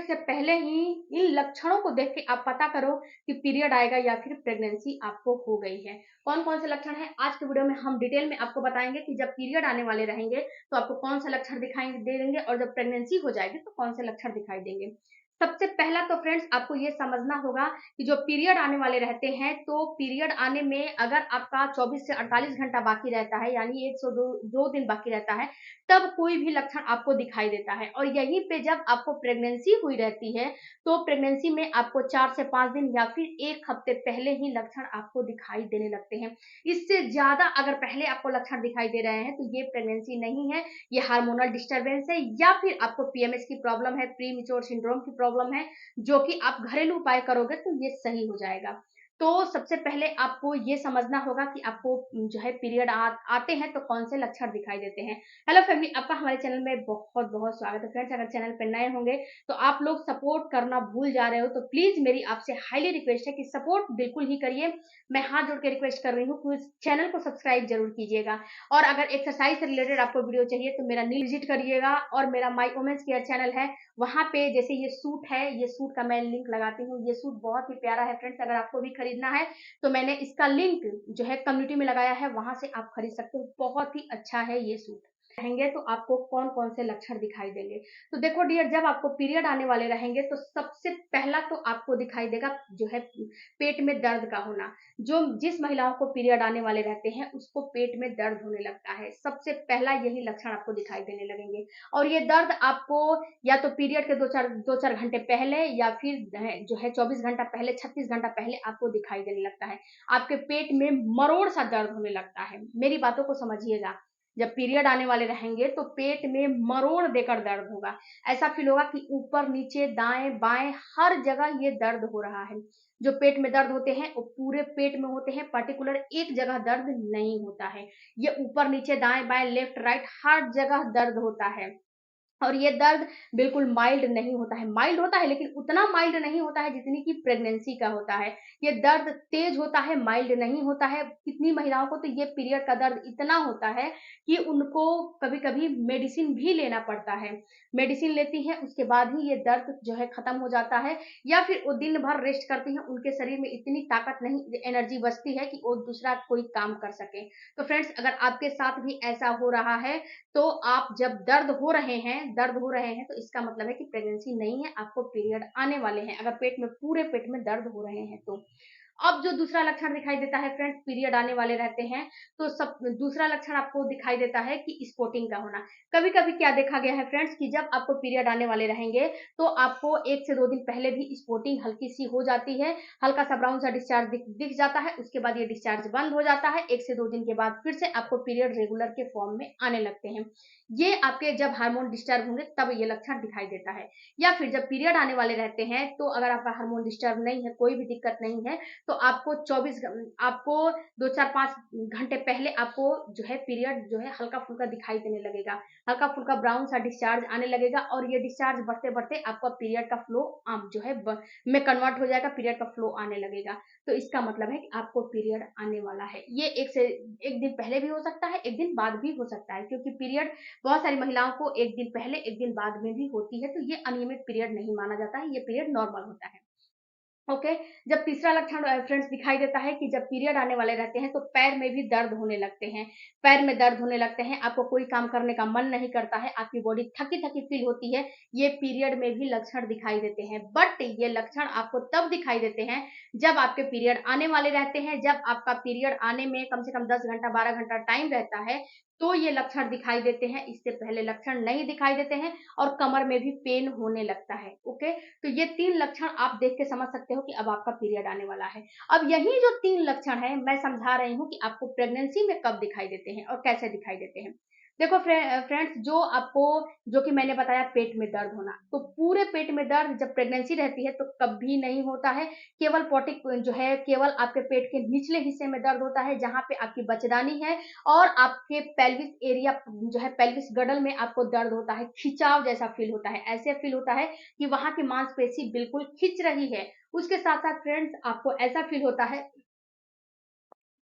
से पहले ही इन लक्षणों को देख के आप पता करो कि पीरियड आएगा या फिर प्रेगनेंसी आपको हो गई है। कौन कौन से लक्षण है आज के वीडियो में हम डिटेल में आपको बताएंगे कि जब पीरियड आने वाले रहेंगे तो आपको कौन से लक्षण दिखाई दे देंगे और जब प्रेगनेंसी हो जाएगी तो कौन से लक्षण दिखाई देंगे। सबसे पहला तो फ्रेंड्स आपको ये समझना होगा कि जो पीरियड आने वाले रहते हैं तो पीरियड आने में अगर आपका 24 से 48 घंटा बाकी रहता है, यानी 102 दिन बाकी रहता है, तब कोई भी लक्षण आपको दिखाई देता है। और यहीं पे जब आपको प्रेगनेंसी हुई रहती है तो प्रेगनेंसी में आपको 4 से 5 दिन या फिर 1 हफ्ते पहले ही लक्षण आपको दिखाई देने लगते हैं। इससे ज्यादा अगर पहले आपको लक्षण दिखाई दे रहे हैं तो ये प्रेगनेंसी नहीं है, ये हार्मोनल डिस्टर्बेंस है या फिर आपको पीएमएस की प्रॉब्लम है, प्री मैच्योर सिंड्रोम की प्रॉब्लम है, जो कि आप घरेलू उपाय करोगे तो ये सही हो जाएगा। तो सबसे पहले आपको ये समझना होगा कि आपको जो है पीरियड आते हैं तो कौन से लक्षण दिखाई देते हैं। हेलो फैमिली, आपका हमारे चैनल में बहुत बहुत स्वागत है। फ्रेंड्स, अगर चैनल पर नए होंगे तो आप लोग सपोर्ट करना भूल जा रहे हो तो प्लीज मेरी आपसे हाईली रिक्वेस्ट है कि सपोर्ट बिल्कुल ही करिए। मैं हाथ जोड़ के रिक्वेस्ट कर रही हूँ कि इस चैनल को सब्सक्राइब जरूर कीजिएगा। और अगर एक्सरसाइज से रिलेटेड आपको वीडियो चाहिए तो मेरा नीचे विजिट करिएगा और मेरा माई वुमेन्स केयर चैनल है, वहां पे जैसे ये सूट है, ये सूट का मैं लिंक लगाती हूँ। ये सूट बहुत ही प्यारा है फ्रेंड्स, अगर आपको भी खरीदना है तो मैंने इसका लिंक जो है कम्युनिटी में लगाया है, वहां से आप खरीद सकते हो। बहुत ही अच्छा है ये सूट। रहेंगे तो आपको कौन कौन से लक्षण दिखाई देंगे। तो देखो डियर, जब आपको पीरियड आने वाले रहेंगे तो सबसे पहला तो आपको दिखाई देगा जो है पेट में दर्द का होना। जो जिस महिलाओं को पीरियड आने वाले रहते हैं उसको पेट में दर्द होने लगता है, सबसे पहला यही लक्षण आपको दिखाई देने लगेंगे। और ये दर्द आपको या तो पीरियड के दो चार घंटे पहले या फिर जो है 24 घंटा पहले, 36 घंटा पहले आपको दिखाई देने लगता है। आपके पेट में मरोड़ सा दर्द होने लगता है। मेरी बातों को समझिएगा, जब पीरियड आने वाले रहेंगे तो पेट में मरोड़ देकर दर्द होगा। ऐसा फील होगा कि ऊपर नीचे दाएं बाएं हर जगह ये दर्द हो रहा है। जो पेट में दर्द होते हैं वो पूरे पेट में होते हैं, पर्टिकुलर एक जगह दर्द नहीं होता है। ये ऊपर नीचे दाएं बाएं लेफ्ट राइट हर जगह दर्द होता है। और ये दर्द बिल्कुल माइल्ड नहीं होता है, माइल्ड होता है लेकिन उतना माइल्ड नहीं होता है जितनी कि प्रेगनेंसी का होता है। ये दर्द तेज होता है, माइल्ड नहीं होता है। कितनी महिलाओं को तो ये पीरियड का दर्द इतना होता है कि उनको कभी कभी मेडिसिन भी लेना पड़ता है। मेडिसिन लेती हैं उसके बाद ही ये दर्द जो है खत्म हो जाता है, या फिर वो दिन भर रेस्ट करती हैं, उनके शरीर में इतनी ताकत नहीं, एनर्जी बचती है कि वो दूसरा कोई काम कर सके। तो फ्रेंड्स, अगर आपके साथ भी ऐसा हो रहा है तो आप जब दर्द हो रहे हैं तो इसका मतलब है कि प्रेगनेंसी नहीं है, आपको पीरियड आने वाले हैं। अगर पेट में पूरे पेट में दर्द हो रहे हैं तो अब जो दूसरा लक्षण दिखाई देता है फ्रेंड्स, पीरियड आने वाले रहते हैं तो सब दूसरा लक्षण आपको दिखाई देता है कि स्पॉटिंग का होना। कभी कभी क्या देखा गया है फ्रेंड्स कि जब आपको पीरियड आने वाले रहेंगे तो आपको 1 से 2 दिन पहले भी स्पॉटिंग हल्की सी हो जाती है, हल्का सा ब्राउन सा डिस्चार्ज दिख जाता है, उसके बाद ये डिस्चार्ज बंद हो जाता है। 1 से 2 दिन के बाद फिर से आपको पीरियड रेगुलर के फॉर्म में आने लगते हैं। ये आपके जब हार्मोन डिस्टर्ब होंगे तब ये लक्षण दिखाई देता है। या फिर जब पीरियड आने वाले रहते हैं तो अगर आपका हार्मोन डिस्टर्ब नहीं है, कोई भी दिक्कत नहीं है, तो आपको 2 4 5 घंटे पहले आपको जो है पीरियड जो है हल्का फुल्का दिखाई देने लगेगा, हल्का फुल्का ब्राउन सा डिस्चार्ज आने लगेगा। और ये डिस्चार्ज बढ़ते बढ़ते आपका पीरियड का फ्लो जो है में कन्वर्ट हो जाएगा, पीरियड का फ्लो आने लगेगा। तो इसका मतलब है कि आपको पीरियड आने वाला है। ये एक दिन पहले भी हो सकता है, एक दिन बाद भी हो सकता है, क्योंकि पीरियड बहुत सारी महिलाओं को एक दिन पहले एक दिन बाद में भी होती है, तो ये अनियमित पीरियड नहीं माना जाता है, ये पीरियड नॉर्मल होता है। ओके। जब तीसरा लक्षण फ्रेंड्स दिखाई देता है कि जब पीरियड आने वाले रहते हैं तो पैर में भी दर्द होने लगते हैं। पैर में दर्द होने लगते हैं, आपको कोई काम करने का मन नहीं करता है, आपकी बॉडी थकी थकी फील होती है। ये पीरियड में भी लक्षण दिखाई देते हैं, बट ये लक्षण आपको तब दिखाई देते हैं जब आपके पीरियड आने वाले रहते हैं। जब आपका पीरियड आने में कम से कम 10 घंटा 12 घंटा टाइम रहता है तो ये लक्षण दिखाई देते हैं, इससे पहले लक्षण नहीं दिखाई देते हैं। और कमर में भी पेन होने लगता है। ओके। तो ये 3 लक्षण आप देख के समझ सकते हो कि अब आपका पीरियड आने वाला है। अब यही जो 3 लक्षण है मैं समझा रही हूँ कि आपको प्रेगनेंसी में कब दिखाई देते हैं और कैसे दिखाई देते हैं। देखो फ्रेंड्स, जो कि मैंने बताया पेट में दर्द होना, तो पूरे पेट में दर्द जब प्रेगनेंसी रहती है तो कभी नहीं होता है। केवल पोटिक जो है, केवल आपके पेट के निचले हिस्से में दर्द होता है जहां पे आपकी बचदानी है, और आपके पेल्विस एरिया जो है, पेल्विस गडल में आपको दर्द होता है, खिंचाव जैसा फील होता है। ऐसे फील होता है कि वहां की मांसपेशी बिल्कुल खिंच रही है। उसके साथ साथ फ्रेंड्स आपको ऐसा फील होता है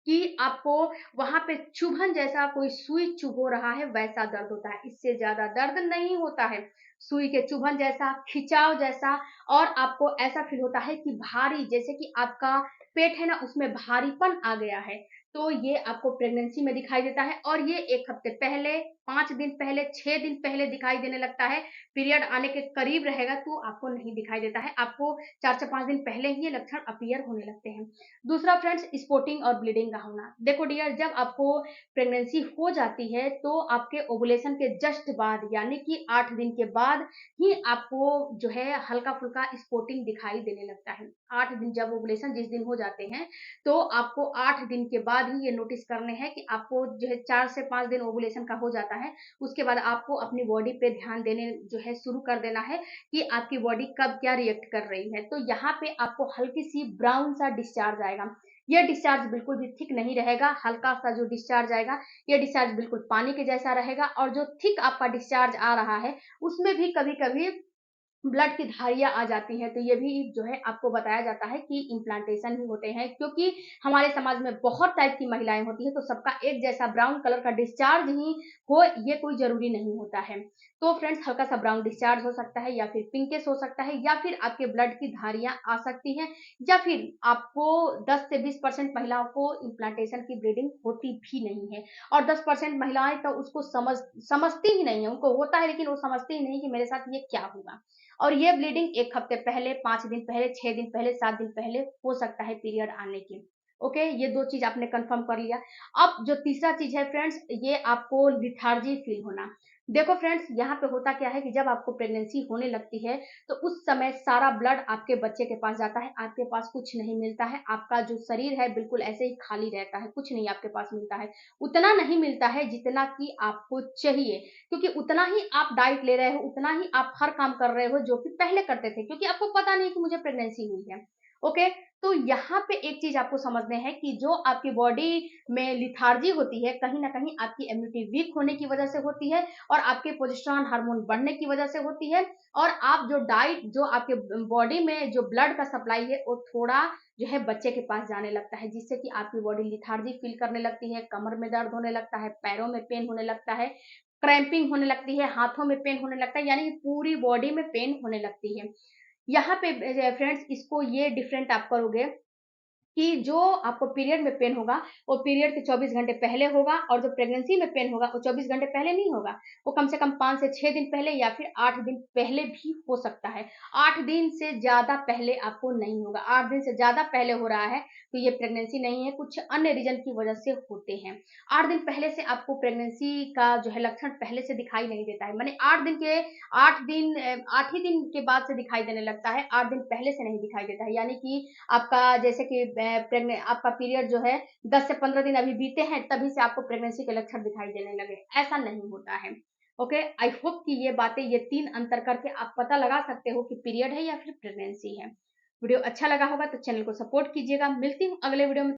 कि आपको वहां पे चुभन जैसा कोई सुई चुभो रहा है वैसा दर्द होता है, इससे ज्यादा दर्द नहीं होता है। सुई के चुभन जैसा, खिंचाव जैसा, और आपको ऐसा फील होता है कि भारी, जैसे कि आपका पेट है ना उसमें भारीपन आ गया है। तो ये आपको प्रेगनेंसी में दिखाई देता है, और ये 1 हफ्ते पहले, 5 दिन पहले, 6 दिन पहले दिखाई देने लगता है। पीरियड आने के करीब रहेगा तो आपको नहीं दिखाई देता है, आपको 4 से 5 दिन पहले ही ये लक्षण अपीयर होने लगते हैं। दूसरा फ्रेंड्स, स्पॉटिंग और ब्लीडिंग का होना। देखो डियर, जब आपको प्रेगनेंसी हो जाती है तो आपके ओवुलेशन के जस्ट बाद, यानी कि 8 दिन के बाद ही आपको जो है हल्का फुल्का स्पॉटिंग दिखाई देने लगता है। 8 दिन, जब ओवुलेशन जिस दिन हो जाते हैं तो आपको 8 दिन के बाद ही ये नोटिस करने हैं कि आपको जो है 4 से 5 दिन ओवुलेशन का हो जाता है। उसके बाद आपको अपनी बॉडी पे ध्यान देने जो है शुरू कर देना है कि आपकी बॉडी कब क्या रिएक्ट कर रही है। तो यहाँ पे आपको हल्की सी ब्राउन सा डिस्चार्ज आएगा। यह डिस्चार्ज बिल्कुल भी थिक नहीं रहेगा, हल्का सा जो डिस्चार्ज आएगा यह डिस्चार्ज बिल्कुल पानी के जैसा रहेगा। और जो थिक आपका डिस्चार्ज आ रहा है उसमें भी कभी कभी ब्लड की धारियां आ जाती हैं, तो ये भी जो है आपको बताया जाता है कि इम्प्लांटेशन ही होते हैं। क्योंकि हमारे समाज में बहुत टाइप की महिलाएं होती है, तो सबका एक जैसा ब्राउन कलर का डिस्चार्ज ही हो ये कोई जरूरी नहीं होता है। तो फ्रेंड्स, हल्का सा ब्राउन डिस्चार्ज हो सकता है, या फिर पिंकिश हो सकता है, या फिर आपके ब्लड की धारियां आ सकती हैं, या फिर आपको 10 से 20% महिलाओं को इम्प्लांटेशन की ब्लीडिंग होती भी नहीं है। और 10% महिलाएं तो उसको समझती ही नहीं है, उनको होता है लेकिन वो समझती ही नहीं कि मेरे साथ ये क्या होगा। और ये ब्लीडिंग 1 हफ्ते पहले, 5 दिन पहले, 6 दिन पहले, 7 दिन पहले हो सकता है पीरियड आने के। ओके, ये 2 चीज आपने कंफर्म कर लिया। अब जो तीसरा चीज है फ्रेंड्स, ये आपको लिथार्जी फील होना। देखो फ्रेंड्स, यहाँ पे होता क्या है कि जब आपको प्रेगनेंसी होने लगती है तो उस समय सारा ब्लड आपके बच्चे के पास जाता है, आपके पास कुछ नहीं मिलता है, आपका जो शरीर है बिल्कुल ऐसे ही खाली रहता है, कुछ नहीं आपके पास मिलता है। उतना नहीं मिलता है जितना कि आपको चाहिए, क्योंकि उतना ही आप डाइट ले रहे हो, उतना ही आप हर काम कर रहे हो जो कि पहले करते थे, क्योंकि आपको पता नहीं कि मुझे प्रेगनेंसी हुई है। ओके, तो यहाँ पे एक चीज आपको समझने हैं कि जो आपकी बॉडी में लिथार्जी होती है, कहीं ना कहीं आपकी इम्यूनिटी वीक होने की वजह से होती है, और आपके प्रोजेस्टेरॉन हार्मोन बढ़ने की वजह से होती है। और आप जो डाइट, जो आपके बॉडी में जो ब्लड का सप्लाई है वो थोड़ा जो है बच्चे के पास जाने लगता है, जिससे कि आपकी बॉडी लिथार्जी फील करने लगती है, कमर में दर्द होने लगता है, पैरों में पेन होने लगता है, क्रैम्पिंग होने लगती है, हाथों में पेन होने लगता है, यानी कि पूरी बॉडी में पेन होने लगती है। यहाँ पे फ्रेंड्स, इसको ये डिफरेंट आप करोगे कि जो आपको पीरियड में पेन होगा वो पीरियड के 24 घंटे पहले होगा, और जो प्रेगनेंसी में पेन होगा वो 24 घंटे पहले नहीं होगा, वो कम से कम 5 से 6 दिन पहले या फिर 8 दिन पहले भी हो सकता है। 8 दिन से ज्यादा पहले आपको नहीं होगा। 8 दिन से ज्यादा पहले हो रहा है तो ये प्रेगनेंसी नहीं है, कुछ अन्य रीजन की वजह से होते हैं। 8 दिन पहले से आपको प्रेगनेंसी का जो है लक्षण पहले से दिखाई नहीं देता है, माने 8 ही दिन के बाद से दिखाई देने लगता है, 8 दिन पहले से नहीं दिखाई देता है। यानी कि आपका जैसे कि प्रेग्नेंट आपका पीरियड जो है 10 से 15 दिन अभी बीते हैं तभी से आपको प्रेगनेंसी के लक्षण दिखाई देने लगे, ऐसा नहीं होता है। ओके, आई होप कि ये बातें, ये 3 अंतर करके आप पता लगा सकते हो कि पीरियड है या फिर प्रेगनेंसी है। वीडियो अच्छा लगा होगा तो चैनल को सपोर्ट कीजिएगा। मिलती हूँ अगले वीडियो में।